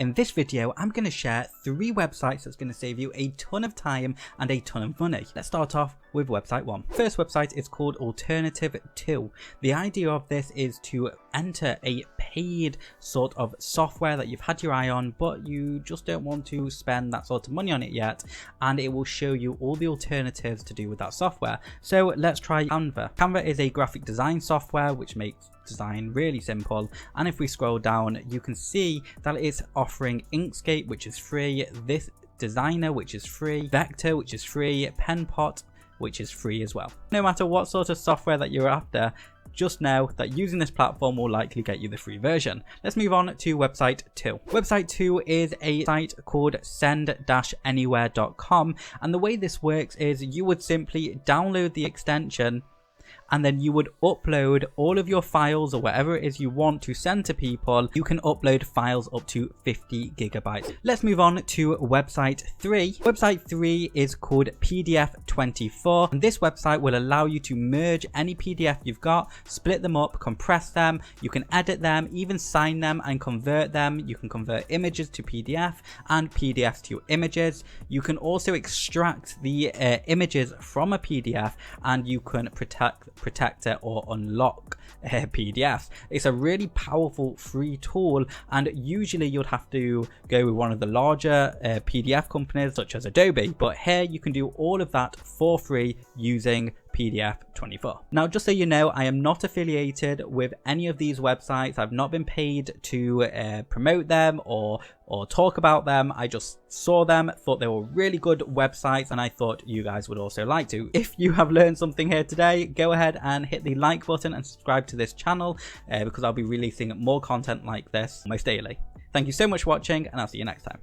In this video, I'm going to share 3 websites that's going to save you a ton of time and a ton of money. Let's start off with website 1. First website is called Alternative 2. The idea of this is to enter a paid sort of software that you've had your eye on, but you just don't want to spend that sort of money on it yet, and it will show you all the alternatives to do with that software. So let's try Canva. Canva is a graphic design software which makes design really simple, and if we scroll down you can see that it's offering Inkscape, which is free, this designer, which is free, Vector, which is free, Penpot, which is free as well. No matter what sort of software that you're after, just know that using this platform will likely get you the free version. Let's move on to website 2. Website 2 is a site called send-anywhere.com, and the way this works is you would simply download the extension and then you would upload all of your files or whatever it is you want to send to people. You can upload files up to 50 gigabytes. Let's move on to website 3. Website 3 is called PDF24, and this website will allow you to merge any PDF you've got, split them up, compress them, you can edit them, even sign them and convert them. You can convert images to PDF and PDFs to images. You can also extract the images from a PDF, and you can protect it or unlock PDFs. It's a really powerful free tool, and usually you'd have to go with one of the larger PDF companies such as Adobe, but here you can do all of that for free using PDF24. Now, just so you know, I am not affiliated with any of these websites. I've not been paid to promote them or talk about them. I just saw them, thought they were really good websites, and I thought you guys would also like to. If you have learned something here today, go ahead and hit the like button and subscribe to this channel because I'll be releasing more content like this almost daily. Thank you so much for watching, and I'll see you next time.